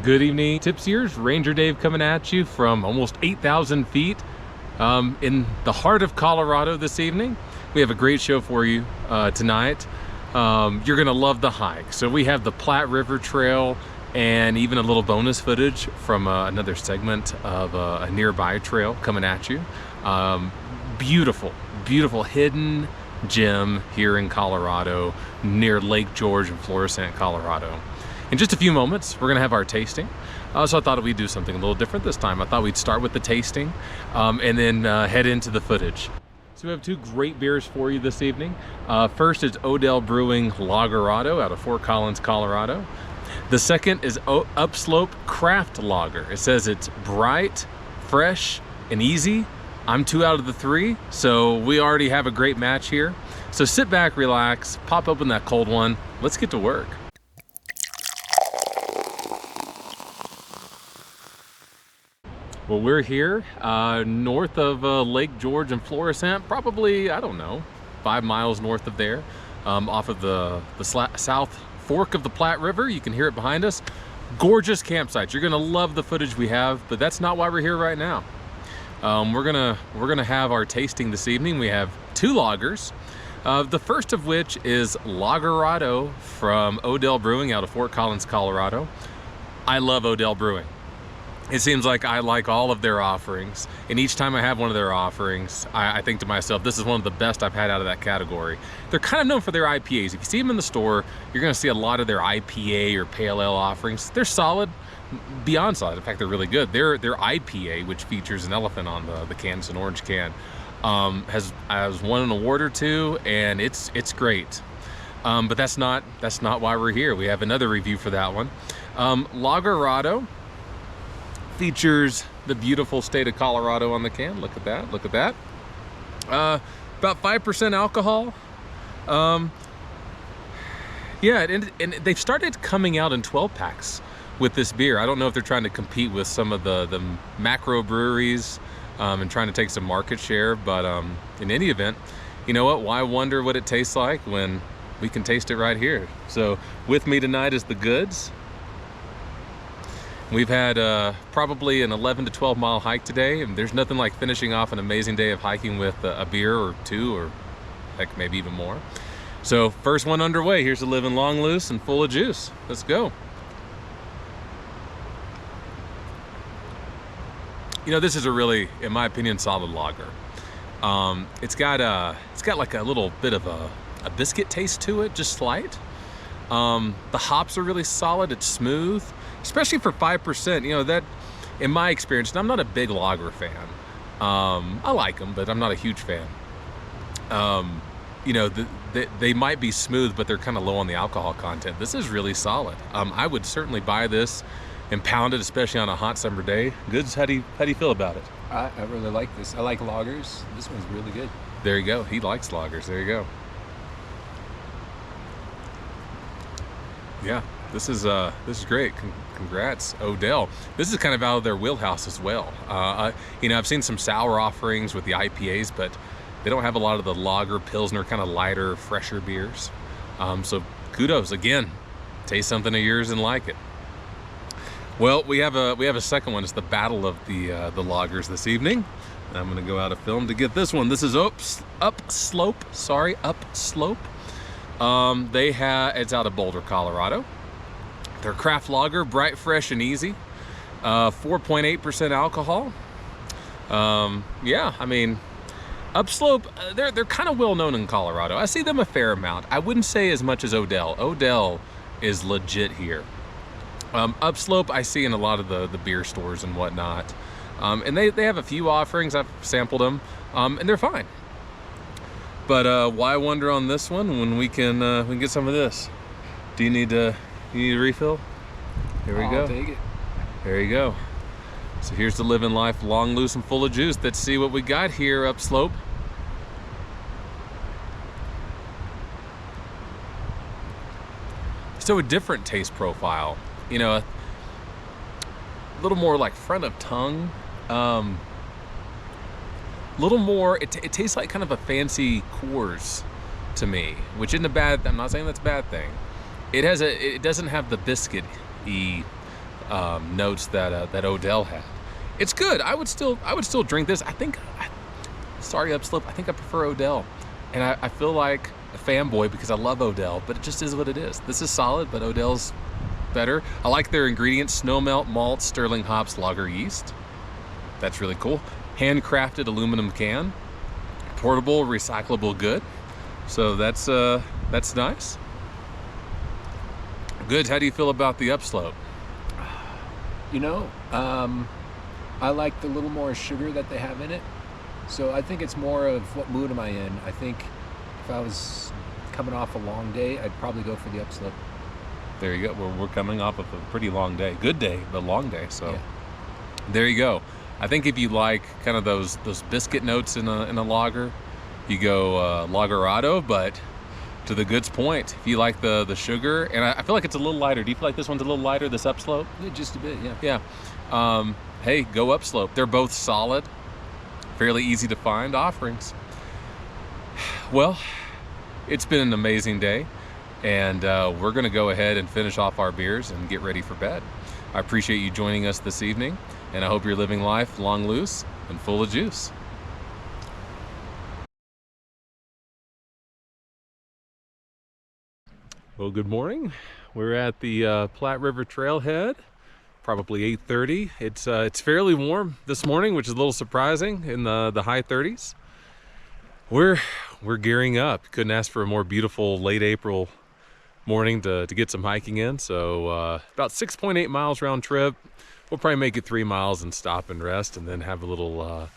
Good evening, Tipsiers. Ranger Dave coming at you from almost 8,000 feet in the heart of Colorado this evening. We have a great show for you tonight. You're gonna love the hike. So we have the Platte River Trail and even a little bonus footage from another segment of a nearby trail coming at you. Beautiful, beautiful hidden gem here in Colorado near Lake George in Florissant, Colorado. In just a few moments, we're gonna have our tasting. So I thought we'd do something a little different this time. I thought we'd start with the tasting and then head into the footage. So we have two great beers for you this evening. First is Odell Brewing Lagerado out of Fort Collins, Colorado. The second is Upslope Craft Lager. It says it's bright, fresh, and easy. I'm 2 out of the 3, so we already have a great match here. So sit back, relax, pop open that cold one. Let's get to work. Well, we're here north of Lake George and Florissant, probably, I don't know, 5 miles north of there, off of the south fork of the Platte River. You can hear it behind us. Gorgeous campsites. You're gonna love the footage we have, but that's not why we're here right now. We're gonna have our tasting this evening. We have 2 lagers. The first of which is Lagerado from Odell Brewing out of Fort Collins, Colorado. I love Odell Brewing. It seems like I like all of their offerings, and each time I have one of their offerings, I think to myself, this is one of the best I've had out of that category. They're kind of known for their IPAs. If you see them in the store, you're gonna see a lot of their IPA or Pale Ale offerings. They're solid, beyond solid. In fact, they're really good. Their IPA, which features an elephant on the can, it's an orange can, has won an award or 2, and it's great. But that's not why we're here. We have another review for that one. Lagerado features the beautiful state of Colorado on the can. Look at that, look at that. About 5% alcohol. Yeah, and they've started coming out in 12 packs with this beer. I don't know if they're trying to compete with some of the macro breweries and trying to take some market share, but in any event, you know what? Why wonder what it tastes like when we can taste it right here? So with me tonight is the goods. We've had probably an 11 to 12 mile hike today, and there's nothing like finishing off an amazing day of hiking with a beer or 2, or heck, maybe even more. So first one underway. Here's a living long, loose, and full of juice. Let's go. You know, this is a really, in my opinion, solid lager. It's got like a little bit of a biscuit taste to it, just slight. The hops are really solid. It's smooth. Especially for 5%, you know, that, in my experience, and I'm not a big lager fan. I like them, but I'm not a huge fan. You know, they might be smooth, but they're kind of low on the alcohol content. This is really solid. I would certainly buy this and pound it, especially on a hot summer day. Goods, how do you feel about it? I really like this. I like lagers. This one's really good. There you go. He likes lagers. There you go. Yeah. This is great. Congrats, Odell. This is kind of out of their wheelhouse as well. You know, I've seen some sour offerings with the IPAs, but they don't have a lot of the lager, pilsner, kind of lighter, fresher beers. So kudos again. Taste something of yours and like it. Well, we have a second one. It's the battle of the lagers this evening. And I'm going to go out of film to get this one. This is Upslope. Sorry, Upslope. It's out of Boulder, Colorado. Their craft lager, bright, fresh, and easy. 4.8% alcohol. Yeah, I mean, Upslope, they're kind of well known in Colorado. I see them a fair amount. I wouldn't say as much as Odell. Odell is legit here. Upslope, I see in a lot of the beer stores and whatnot. And they have a few offerings. I've sampled them, and they're fine. But why wonder on this one when we can get some of this? Do you need a refill? Here we go. I'll take it. There you go. So here's the living life, long, loose, and full of juice. Let's see what we got here, Upslope. So a different taste profile. You know, a little more like front of tongue. A little more, it tastes like kind of a fancy Coors to me, which isn't a bad, I'm not saying that's a bad thing. It doesn't have the biscuit-y notes that that Odell had. It's good. I would still drink this. Sorry, Upslope. I think I prefer Odell, and I feel like a fanboy because I love Odell, but it just is what it is. This is solid, but Odell's better. I like their ingredients: snow melt, malt, sterling hops, lager yeast. That's really cool. Handcrafted aluminum can, portable, recyclable good. So that's nice. Good. How do you feel about the Upslope? You know, I like the little more sugar that they have in it. So I think it's more of what mood am I in. I think if I was coming off a long day, I'd probably go for the Upslope. There you go. We're coming off of a pretty long day. Good day, but long day. So Yeah. there you go. I think if you like kind of those biscuit notes in a lager, you go Lagerado. But to the goods point, if you like the sugar, and I feel like it's a little lighter. Do you feel like this one's a little lighter, this Upslope? Yeah, just a bit, yeah. Yeah. Hey, go Upslope. They're both solid, fairly easy to find offerings. Well, it's been an amazing day, and we're going to go ahead and finish off our beers and get ready for bed. I appreciate you joining us this evening, and I hope you're living life long, loose, and full of juice. Well, good morning. We're at the Platte River Trailhead, probably 8:30. It's fairly warm this morning, which is a little surprising, in the high 30s. We're gearing up. Couldn't ask for a more beautiful late April morning to get some hiking in. So about 6.8 miles round trip. We'll probably make it 3 miles and stop and rest, and then have a little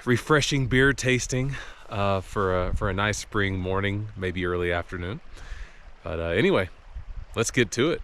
refreshing beer tasting for a nice spring morning, maybe early afternoon. But anyway, let's get to it.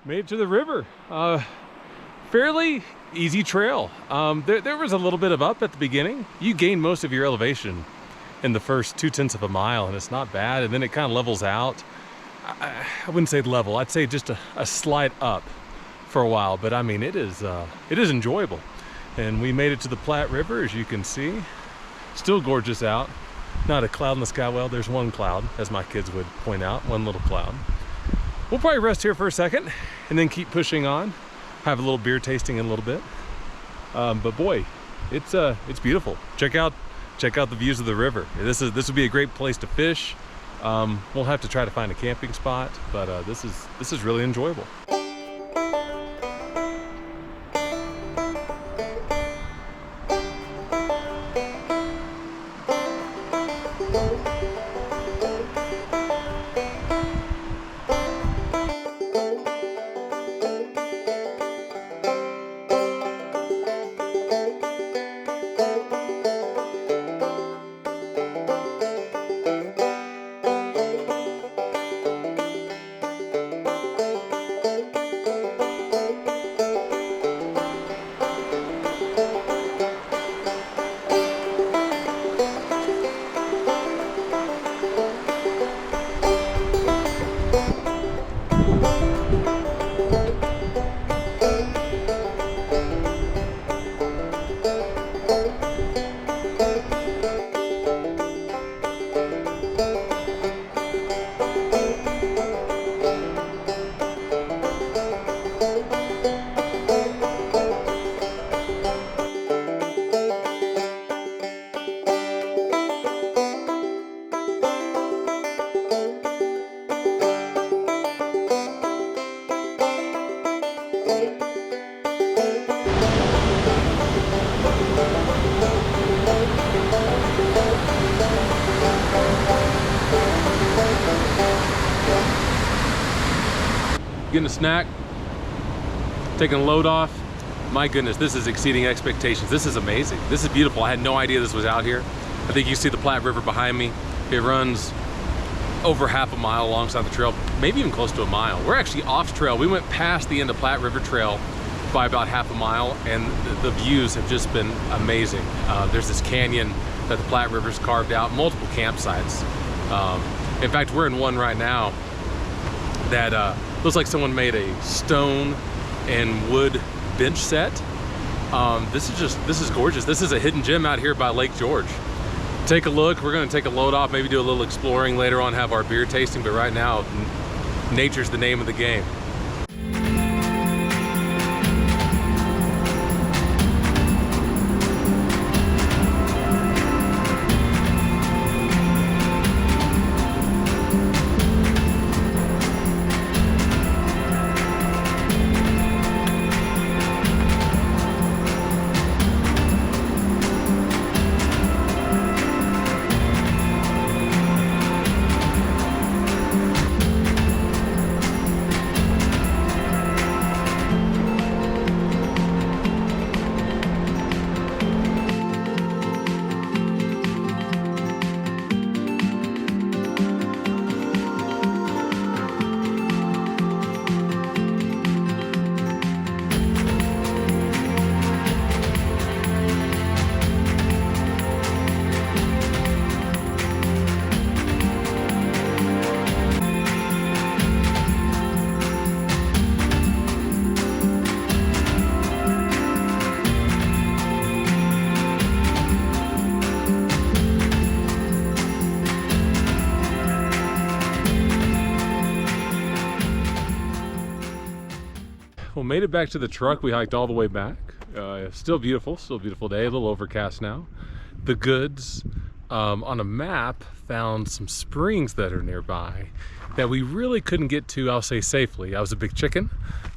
Made it to the river. Fairly easy trail. There was a little bit of up at the beginning. You gain most of your elevation in the first 0.2 of a mile, and it's not bad. And then it kind of levels out. I wouldn't say level. I'd say just a slight up for a while. But I mean, it is enjoyable. And we made it to the Platte River, as you can see. Still gorgeous out. Not a cloud in the sky. Well, there's one cloud, as my kids would point out, one little cloud. We'll probably rest here for a second and then keep pushing on. Have a little beer tasting in a little bit. But boy, it's beautiful. Check out the views of the river. This would be a great place to fish. We'll have to try to find a camping spot, but this is really enjoyable. getting a snack, taking a load off. My goodness, this is exceeding expectations. This is amazing. This is beautiful. I had no idea this was out here. I think you see the Platte River behind me. It runs over half a mile alongside the trail, maybe even close to a mile. We're actually off trail. We went past the end of Platte River Trail by about half a mile, and the views have just been amazing. There's this canyon that the Platte River's carved out, multiple campsites. In fact, we're in one right now that looks like someone made a stone and wood bench set. This is gorgeous. This is a hidden gem out here by Lake George. Take a look. We're gonna take a load off, maybe do a little exploring later on, have our beer tasting, but right now, nature's the name of the game. Well, made it back to the truck. We hiked all the way back. Still beautiful day, a little overcast now. The goods on a map found some springs that are nearby that we really couldn't get to, I'll say safely. I was a big chicken.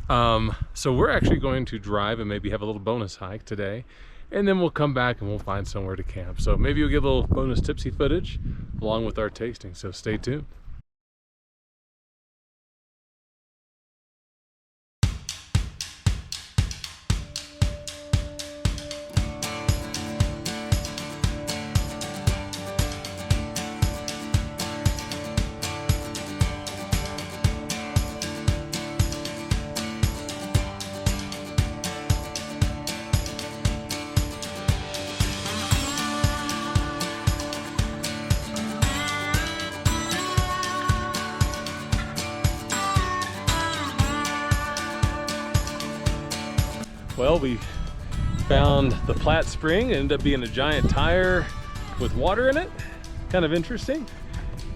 So we're actually going to drive and maybe have a little bonus hike today. And then we'll come back and we'll find somewhere to camp. So maybe you'll get a little bonus tipsy footage along with our tasting. So stay tuned. Well, we found the Platte Spring. It ended up being a giant tire with water in it. Kind of interesting.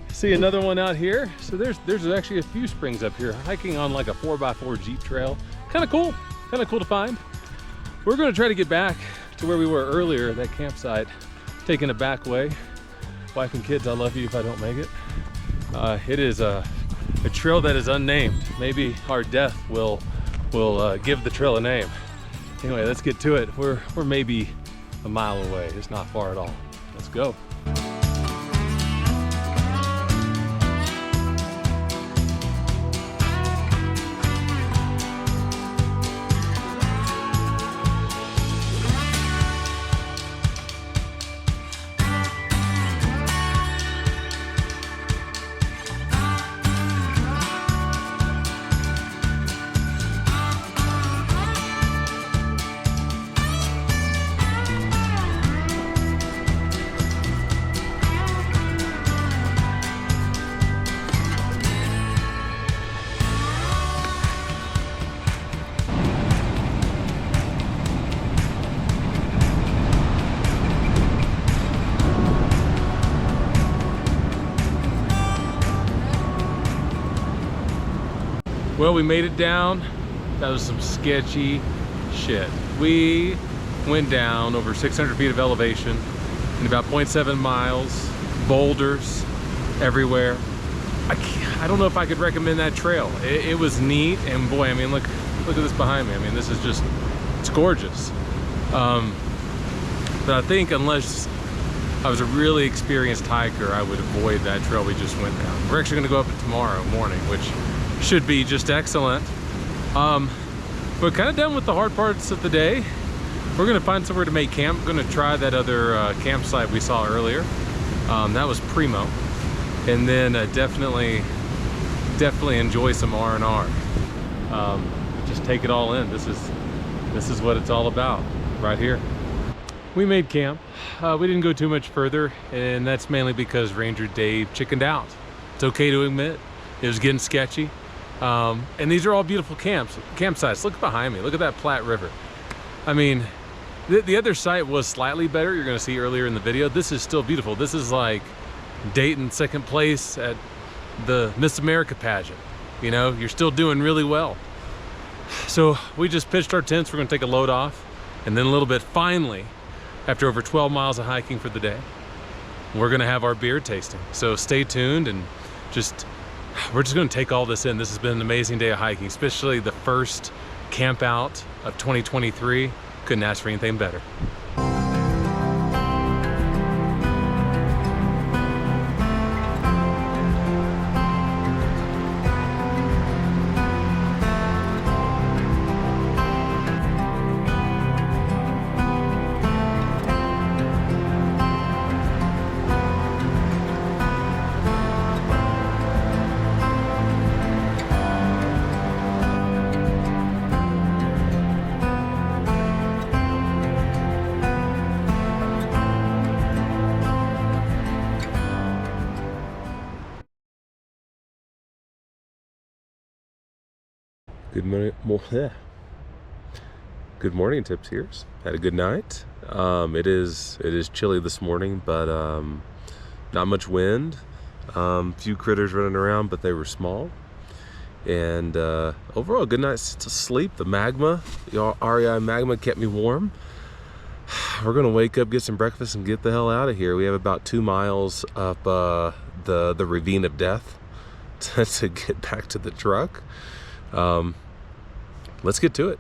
See another one out here. So there's actually a few springs up here, hiking on like a 4x4 Jeep trail. Kind of cool to find. We're gonna try to get back to where we were earlier, that campsite, taking a back way. Wife and kids, I love you if I don't make it. It is a trail that is unnamed. Maybe our death will give the trail a name. Anyway, let's get to it. We're maybe a mile away. It's not far at all. Let's go. Well, we made it down. That was some sketchy shit. We went down over 600 feet of elevation in about 0.7 miles, boulders everywhere. I don't know if I could recommend that trail. It was neat, and boy, I mean, look at this behind me. I mean, this is just, it's gorgeous. But I think unless I was a really experienced hiker, I would avoid that trail we just went down. We're actually gonna go up it tomorrow morning, which should be just excellent. But kind of done with the hard parts of the day. We're gonna find somewhere to make camp. We're gonna try that other campsite we saw earlier. That was primo. And then definitely enjoy some R&R. Just take it all in. This is what it's all about right here. We made camp. We didn't go too much further, and that's mainly because Ranger Dave chickened out. It's okay to admit, it was getting sketchy. And these are all beautiful campsites. Look behind me, look at that Platte River. I mean, the other site was slightly better, you're gonna see earlier in the video. This is still beautiful. This is like Dayton second place at the Miss America pageant. You know, you're still doing really well. So we just pitched our tents. We're gonna take a load off, and then a little bit, finally, after over 12 miles of hiking for the day, we're gonna have our beer tasting. So stay tuned, and we're just gonna take all this in. This has been an amazing day of hiking, especially the first camp out of 2023. Couldn't ask for anything better. Good morning, Tipsiers. Had a good night. It is chilly this morning, but not much wind. Few critters running around, but they were small. And overall, good night's to sleep. The magma, the REI magma, kept me warm. We're gonna wake up, get some breakfast, and get the hell out of here. We have about 2 miles up the ravine of death to get back to the truck. Let's get to it.